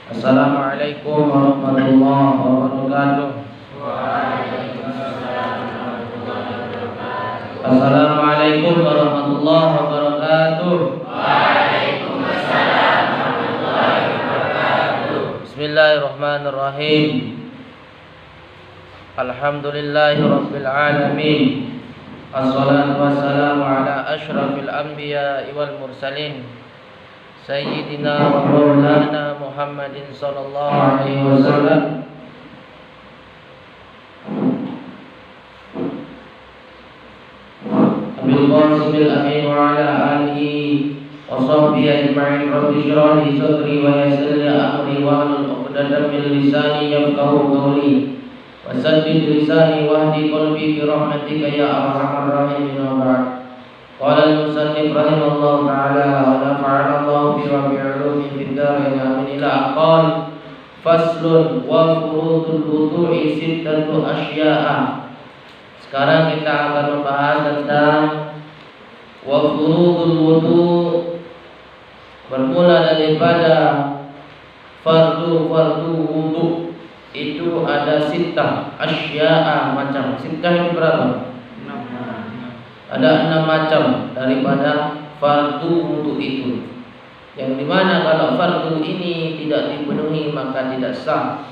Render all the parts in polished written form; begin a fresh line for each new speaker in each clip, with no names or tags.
Assalamualaikum warahmatullahi wabarakatuh. Assalamualaikum warahmatullahi wabarakatuh. Bismillahirrahmanirrahim. Alhamdulillahi rabbil alamin. Assalatu wassalamu ala asyrafil anbiya'i wal mursalin Sayyidina wa maulana Muhammadin sallallahu alaihi wasallam. Abil Qasimil Amin wa ala alihi wa sahbihi ajma'in. Rabbi shrah li sadri wa yassir li amri wa hlul 'uqdatam min lisani yafqahu qawli wasaddid lisani wahdi qalbi bi rahmatika ya arhamar rahimin. Wa ba'd. Qala al-musannif rahimahullahu ta'ala wa nafa'ana Allahu bi wa bi 'ulumin fid dharain amin. Ila aqal faslun wa furudul wudu'i sittatu asya'a. Sekarang kita akan membahas tentang wa furudul wudu', bermula daripada fardu wudu'. Itu ada sittah asya'a, macam sittah itu berapa? 6. Ada 6 macam daripada fardu wudu itu, yang dimana kalau fardu ini tidak dipenuhi maka tidak sah.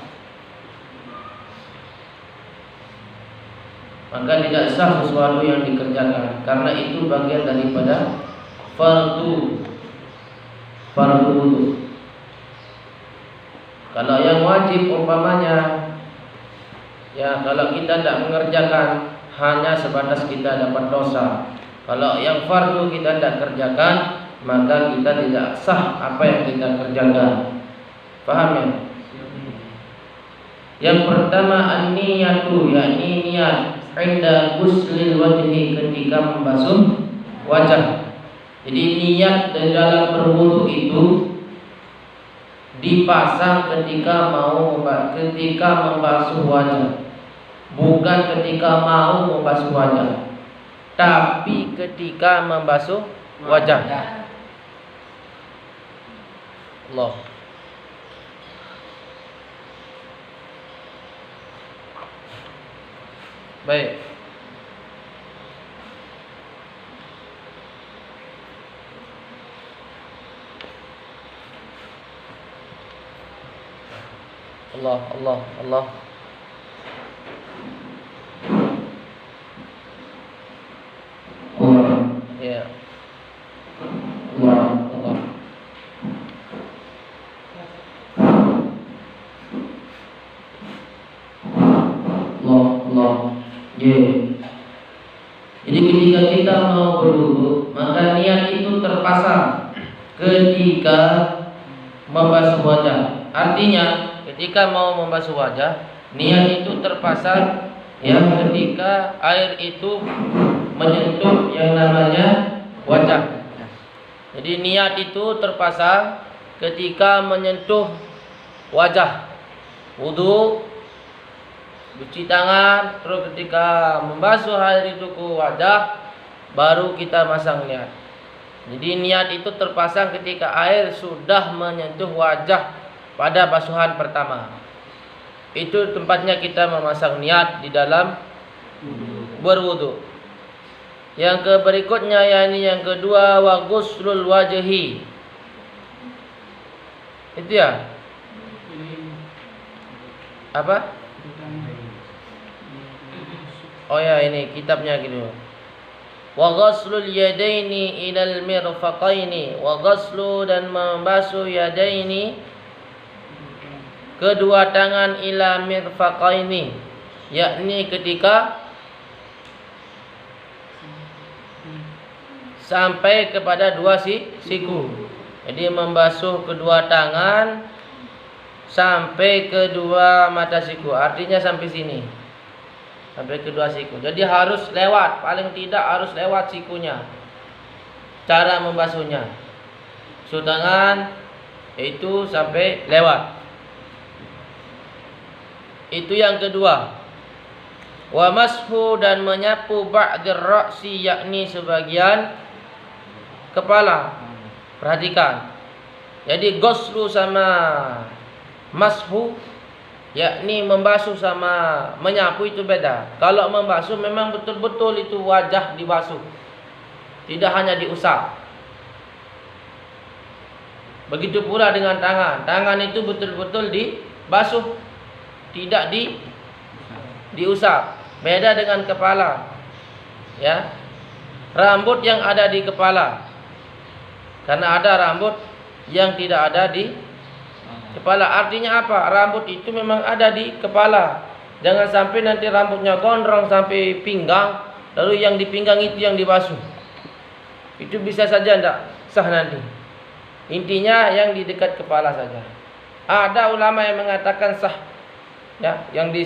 Maka tidak sah sesuatu yang dikerjakan, karena itu bagian daripada fardu wudu. Kalau yang wajib umpamanya, ya kalau kita tidak mengerjakan hanya sebatas kita dapat dosa. Kalau yang fardu kita tidak kerjakan, maka kita tidak sah apa yang kita kerjakan. Paham ya? Yang pertama an-niyatu, yakni niat inda ghuslil wajhi, ketika membasuh wajah. Jadi niat di dalam berwudu itu dipasang ketika membasuh wajah, bukan ketika mau membasuh wajah, tapi ketika membasuh wajah. Allah. Baik. Allah. Ya. Allah. Jadi ketika kita mau berwudu, maka niat itu terpasang ketika membasuh wajah. Artinya ketika mau membasuh wajah, niat itu terpasang yang ketika air itu menyentuh yang namanya wajah. Jadi niat itu terpasang ketika menyentuh wajah. Wudu, cuci tangan, terus ketika membasuh air itu ke wajah, baru kita masang niat. Jadi niat itu terpasang ketika air sudah menyentuh wajah pada basuhan pertama. Itu tempatnya kita memasang niat di dalam berwudu. Yang berikutnya, yakni yang kedua, wa ghuslul wajhi. Itu ya? Apa? Oh ya, ini kitabnya gitu. Wa ghuslul yadaini ilal mirfaqaini. Wa ghuslu, dan membasuh yadaini, kedua tangan, ila mirfaqaini, yakni ketika sampai kepada dua siku. Jadi membasuh kedua tangan sampai kedua mata siku, artinya sampai sini, sampai kedua siku. Jadi harus lewat, paling tidak harus lewat sikunya. Cara membasuhnya, basuh tangan itu sampai lewat. Itu yang kedua. Wa mashu, dan menyapu ba'dir ra'si, yakni sebagian kepala. Perhatikan. Jadi ghuslu sama Mashu yakni membasuh sama menyapu itu beda. Kalau membasuh memang betul-betul itu wajah dibasuh, tidak hanya diusap. Begitu pula dengan tangan. Tangan itu betul-betul dibasuh, tidak diusap. Beda dengan kepala. Ya. Rambut yang ada di kepala. Karena ada rambut yang tidak ada di kepala. Artinya apa? Rambut itu memang ada di kepala. Jangan sampai nanti rambutnya gondrong sampai pinggang, lalu yang di pinggang itu yang dibasuh. Itu bisa saja tidak sah nanti. Intinya yang di dekat kepala saja. Ada ulama yang mengatakan sah, ya, yang di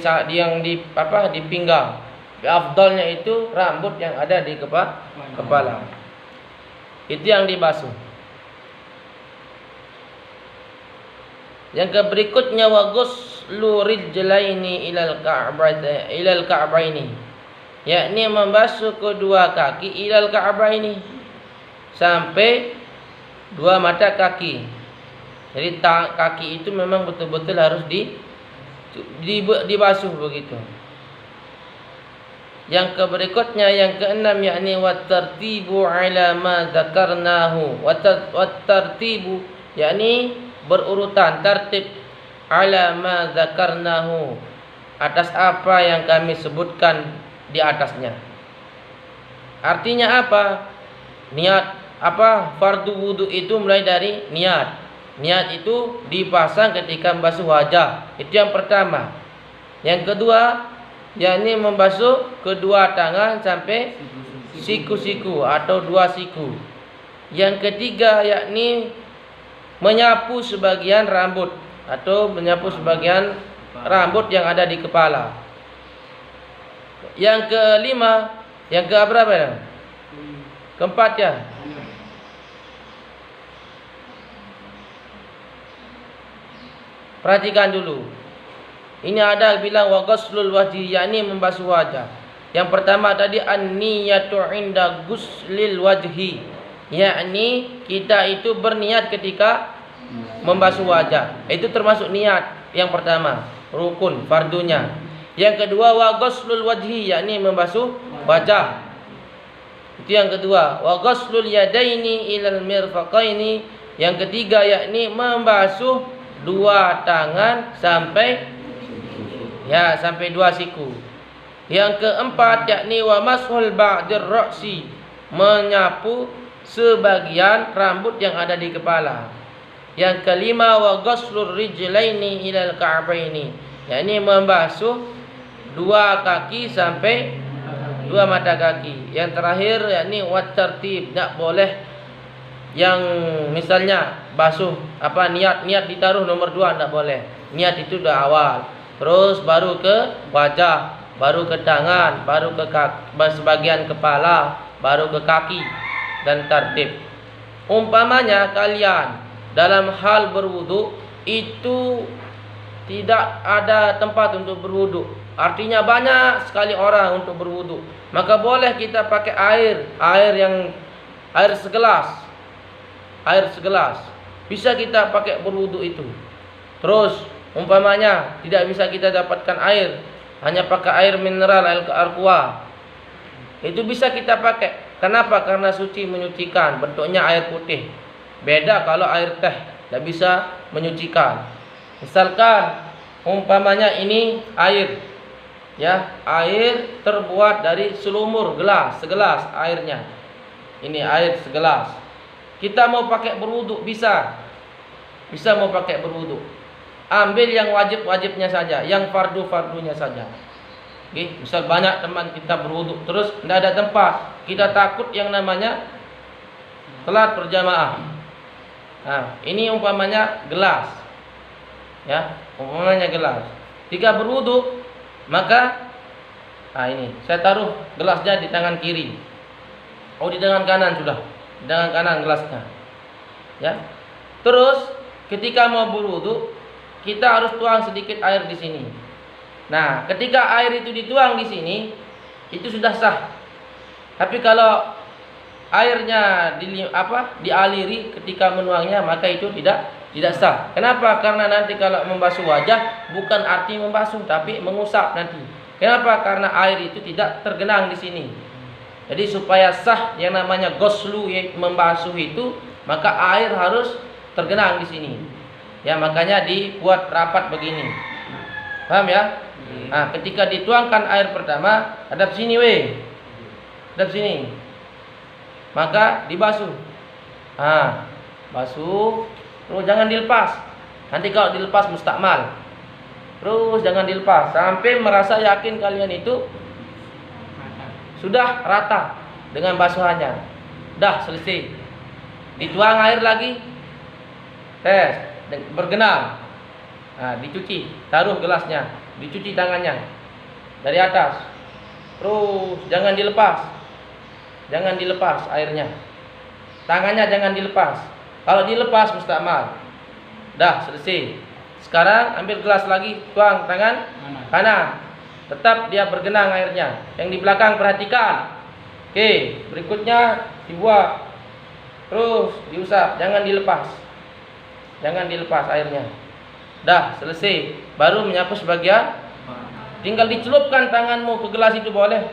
pinggang. Afdalnya itu rambut yang ada di kepala. Itu yang dibasuh. Yang berikutnya wa ghuslu rijlaini ilal ka'baini. Yakni membasuh kedua kaki ilal ka'baini, sampai dua mata kaki. Jadi kaki itu memang betul-betul harus dibasuh begitu. Yang berikutnya yang keenam yakni wat tartibu ala ma dzakarnahu. Wat tartibu yakni berurutan, tertib ala ma dzakarnahu, atas apa yang kami sebutkan di atasnya. Artinya apa? Niat apa? Fardu wudu itu mulai dari niat. Niat itu dipasang ketika membasuh wajah. Itu yang pertama. Yang kedua yakni membasuh kedua tangan sampai siku-siku atau dua siku. Yang ketiga yakni menyapu sebagian rambut atau menyapu sebagian rambut yang ada di kepala. Yang kelima, yang keberapa ya? Keempat ya. Perhatikan dulu. Ini ada bilang wa ghuslul wajhi, yakni membasuh wajah. Yang pertama tadi an-niyatu inda ghuslil wajhi, yakni kita itu berniat ketika membasuh wajah. Itu termasuk niat yang pertama, rukun fardunya. Yang kedua wa ghuslul wajhi, yakni membasuh wajah. Itu yang kedua. Wa ghuslul yadaini ilal mirfaqaini. Yang ketiga yakni membasuh dua tangan sampai dua siku. Yang keempat yakni wa mashul ba'dir ra'si, menyapu sebagian rambut yang ada di kepala. Yang kelima wa ghuslur rijlaini ilal ka'baini, yakni membasuh dua kaki sampai dua mata kaki. Yang terakhir yakni wat tartib, tidak boleh yang misalnya basuh niat ditaruh nomor 2, tidak boleh. Niat itu udah awal. Terus baru ke wajah, baru ke tangan, baru ke sebagian kepala, baru ke kaki, dan tertib. Umpamanya kalian dalam hal berwudu itu tidak ada tempat untuk berwudu, artinya banyak sekali orang untuk berwudu, maka boleh kita pakai air segelas, bisa kita pakai berwudu itu. Terus umpamanya tidak bisa kita dapatkan air, hanya pakai air mineral, air aqua, itu bisa kita pakai. Kenapa? Karena suci, menyucikan, bentuknya air putih. Beda kalau air teh, tidak bisa menyucikan. Misalkan umpamanya ini air, ya, air terbuat dari selumur segelas airnya. Ini air segelas. Kita mau pakai berwudu bisa mau pakai berwudu. Ambil yang wajib-wajibnya saja, yang fardu-fardunya saja. Oke, misal banyak teman kita berwudu, terus tidak ada tempat, kita takut yang namanya telat berjamaah. Nah, ini umpamanya gelas, ya, umpamanya gelas. Jika berwudu, maka ini saya taruh gelasnya di tangan kiri. Oh, di tangan kanan sudah, di tangan kanan gelasnya, ya. Terus ketika mau berwudu, kita harus tuang sedikit air di sini. Nah, ketika air itu dituang di sini, itu sudah sah. Tapi kalau airnya dialiri ketika menuangnya, maka itu tidak Tidak sah. Kenapa? Karena nanti kalau membasuh wajah bukan arti membasuh, tapi mengusap nanti. Kenapa? Karena air itu tidak tergenang di sini. Jadi supaya sah yang namanya ghuslu, membasuh itu, maka air harus tergenang di sini. Ya, makanya dibuat rapat begini. Paham ya? Nah, ketika dituangkan air pertama, hadap sini hadap sini. Maka dibasuh. Nah, basuh. Terus jangan dilepas. Nanti kalau dilepas mustakmal. Terus jangan dilepas sampai merasa yakin kalian itu sudah rata dengan basuhannya. Dah selesai. Dituang air lagi. Tes, bergenang. Nah, dicuci, taruh gelasnya, dicuci tangannya dari atas. Terus jangan dilepas. Jangan dilepas airnya. Tangannya jangan dilepas. Kalau dilepas mustakmal. Dah selesai. Sekarang ambil gelas lagi, tuang tangan kanan. Tetap dia bergenang airnya. Yang di belakang perhatikan. Oke, berikutnya dibuat. Terus diusap, jangan dilepas. Jangan dilepas airnya. Dah selesai. Baru menyapu sebagian. Tinggal dicelupkan tanganmu ke gelas itu boleh.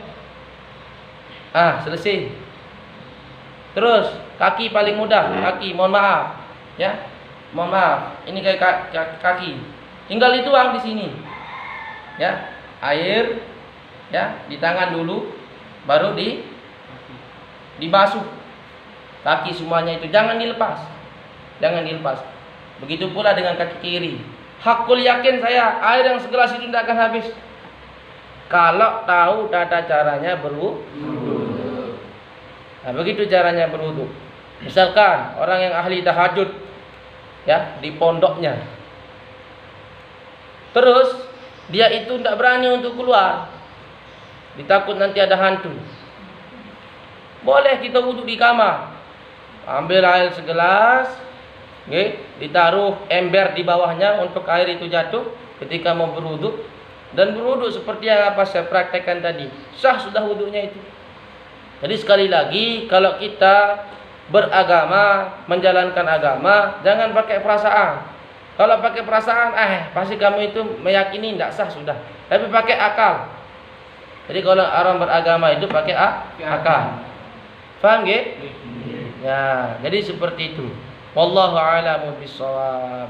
Selesai. Terus kaki paling mudah, kaki, mohon maaf, ya, mohon maaf. Ini kayak kaki, tinggal dituang di sini, ya, air, ya, di tangan dulu, baru dibasuh kaki semuanya itu, jangan dilepas, jangan dilepas. Begitu pula dengan kaki kiri. Hakul yakin saya air yang segelas itu tidak akan habis. Kalau tahu tata caranya berwudu. Nah, begitu caranya berwudu. Misalkan orang yang ahli tahajud, ya, di pondoknya. Terus dia itu tidak berani untuk keluar. Ditakut nanti ada hantu. Boleh kita wudu di kamar. Ambil air segelas, ditaruh ember di bawahnya untuk air itu jatuh ketika mau berwudu, dan berwudu seperti yang apa saya praktekkan tadi. Sah sudah wudunya itu. Jadi sekali lagi, kalau kita beragama, menjalankan agama, jangan pakai perasaan. Kalau pakai perasaan, pasti kamu itu meyakini, tidak sah sudah. Tapi pakai akal. Jadi kalau orang beragama itu pakai akal. Faham nggih? Ya, jadi seperti itu. Wallahu a'lamu bishawab.